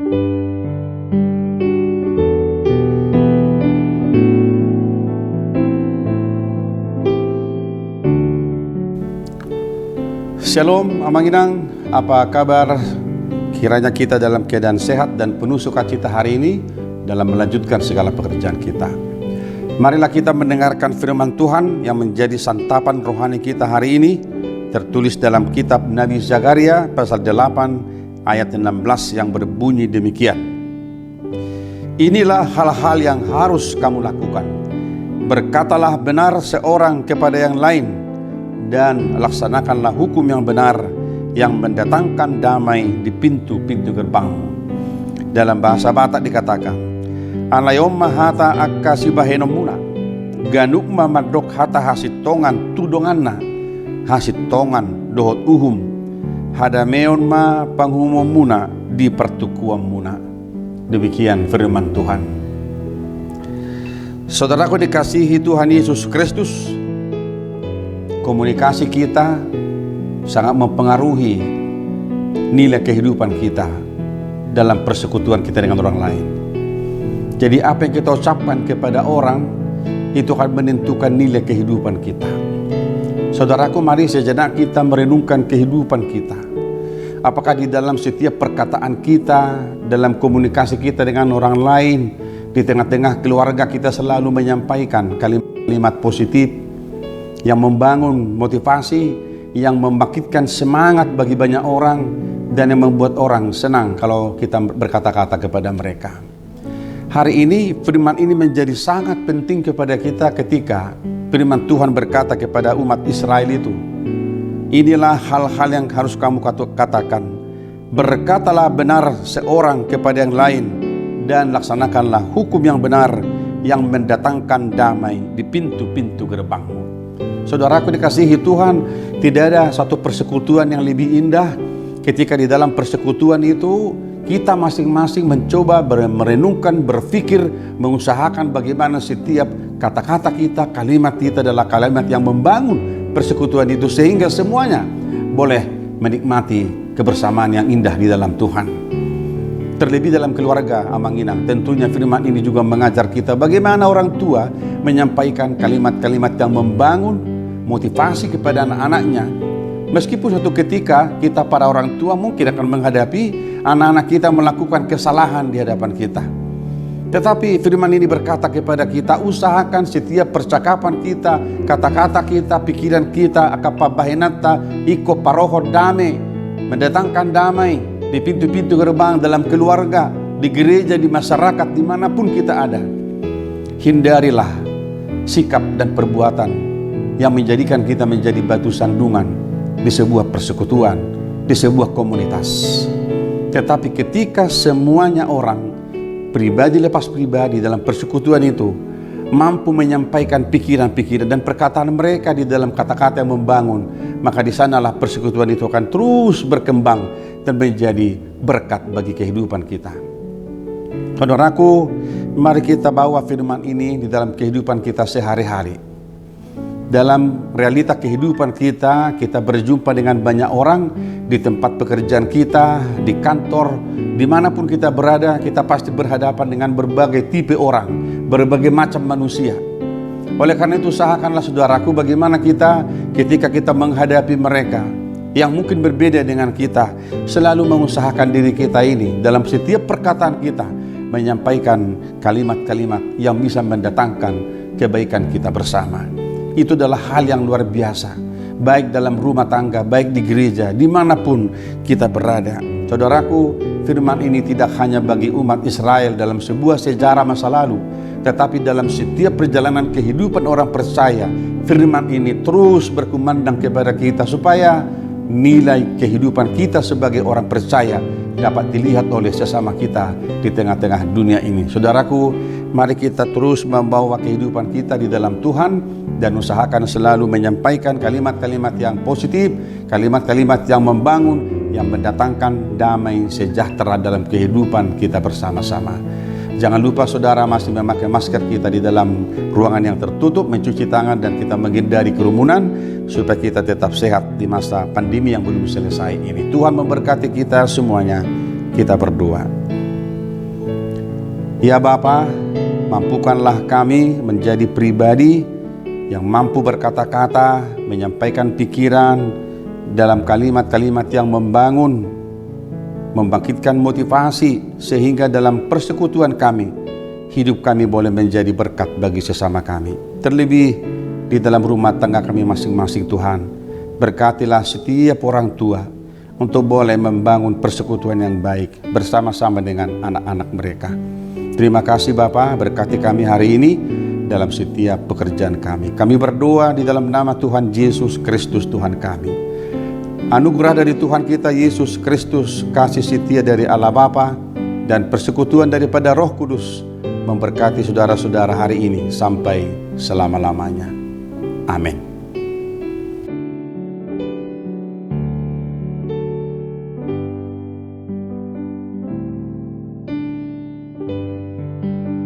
Shalom Amanginang, apa kabar? Kiranya kita dalam keadaan sehat dan penuh sukacita hari ini dalam melanjutkan segala pekerjaan kita. Marilah kita mendengarkan firman Tuhan yang menjadi santapan rohani kita hari ini, tertulis dalam kitab Nabi Zakaria pasal 8 ayat 16 yang berbunyi demikian. Inilah hal-hal yang harus kamu lakukan. Berkatalah benar seorang kepada yang lain, dan laksanakanlah hukum yang benar yang mendatangkan damai di pintu-pintu gerbangmu. Dalam bahasa Batak dikatakan, Alayom mahata akasi bahenomuna, ganukma madok hata hasitongan tudonganna, hasitongan dohot uhum, hadameon ma panghumumuna di pertukuamuna. Demikian firman Tuhan. Saudaraku dikasihi Tuhan Yesus Kristus, komunikasi kita sangat mempengaruhi nilai kehidupan kita dalam persekutuan kita dengan orang lain. Jadi apa yang kita ucapkan kepada orang itu akan menentukan nilai kehidupan kita. Saudaraku, mari sejenak kita merenungkan kehidupan kita. Apakah di dalam setiap perkataan kita, dalam komunikasi kita dengan orang lain, di tengah-tengah keluarga kita selalu menyampaikan kalimat positif yang membangun motivasi, yang membangkitkan semangat bagi banyak orang, dan yang membuat orang senang kalau kita berkata-kata kepada mereka. Hari ini firman ini menjadi sangat penting kepada kita ketika firman Tuhan berkata kepada umat Israel itu, inilah hal-hal yang harus kamu katakan. Berkatalah benar seorang kepada yang lain, dan laksanakanlah hukum yang benar yang mendatangkan damai di pintu-pintu gerbangmu. Saudaraku dikasihi Tuhan, tidak ada satu persekutuan yang lebih indah ketika di dalam persekutuan itu kita masing-masing mencoba merenungkan, berpikir, mengusahakan bagaimana setiap kata-kata kita, kalimat kita adalah kalimat yang membangun persekutuan itu sehingga semuanya boleh menikmati kebersamaan yang indah di dalam Tuhan. Terlebih dalam keluarga Amanginang, tentunya firman ini juga mengajar kita bagaimana orang tua menyampaikan kalimat-kalimat yang membangun motivasi kepada anak-anaknya. Meskipun suatu ketika kita para orang tua mungkin akan menghadapi anak-anak kita melakukan kesalahan di hadapan kita. Tetapi firman ini berkata kepada kita, usahakan setiap percakapan kita, kata-kata kita, pikiran kita, akapabahinata, iko paroho dame, mendatangkan damai di pintu-pintu gerbang, dalam keluarga, di gereja, di masyarakat, dimanapun kita ada. Hindarilah sikap dan perbuatan yang menjadikan kita menjadi batu sandungan di sebuah persekutuan, di sebuah komunitas. Tetapi ketika semuanya orang, pribadi lepas pribadi dalam persekutuan itu, mampu menyampaikan pikiran-pikiran dan perkataan mereka di dalam kata-kata yang membangun, maka di sanalah persekutuan itu akan terus berkembang dan menjadi berkat bagi kehidupan kita. Saudaraku, mari kita bawa firman ini di dalam kehidupan kita sehari-hari. Dalam realita kehidupan kita, kita berjumpa dengan banyak orang di tempat pekerjaan kita, di kantor, dimanapun kita berada, kita pasti berhadapan dengan berbagai tipe orang, berbagai macam manusia. Oleh karena itu, usahakanlah saudaraku bagaimana kita ketika kita menghadapi mereka yang mungkin berbeda dengan kita, selalu mengusahakan diri kita ini dalam setiap perkataan kita menyampaikan kalimat-kalimat yang bisa mendatangkan kebaikan kita bersama. Itu adalah hal yang luar biasa, baik dalam rumah tangga, baik di gereja, dimanapun kita berada. Saudaraku, firman ini tidak hanya bagi umat Israel dalam sebuah sejarah masa lalu, tetapi dalam setiap perjalanan kehidupan orang percaya, firman ini terus berkumandang kepada kita supaya nilai kehidupan kita sebagai orang percaya dapat dilihat oleh sesama kita di tengah-tengah dunia ini. Saudaraku, mari kita terus membawa kehidupan kita di dalam Tuhan dan usahakan selalu menyampaikan kalimat-kalimat yang positif, kalimat-kalimat yang membangun, yang mendatangkan damai sejahtera dalam kehidupan kita bersama-sama. Jangan lupa saudara masih memakai masker kita di dalam ruangan yang tertutup, mencuci tangan dan kita menghindari kerumunan supaya kita tetap sehat di masa pandemi yang belum selesai ini. Tuhan memberkati kita semuanya. Kita berdoa. Ya Bapa, mampukanlah kami menjadi pribadi yang mampu berkata-kata, menyampaikan pikiran dalam kalimat-kalimat yang membangun, membangkitkan motivasi, sehingga dalam persekutuan kami, hidup kami boleh menjadi berkat bagi sesama kami. Terlebih di dalam rumah tangga kami masing-masing Tuhan, berkatilah setiap orang tua untuk boleh membangun persekutuan yang baik bersama-sama dengan anak-anak mereka. Terima kasih Bapa, berkati kami hari ini dalam setiap pekerjaan kami. Kami berdoa di dalam nama Tuhan Yesus Kristus Tuhan kami. Anugerah dari Tuhan kita Yesus Kristus, kasih setia dari Allah Bapa, dan persekutuan daripada Roh Kudus memberkati saudara-saudara hari ini sampai selama-lamanya. Amin.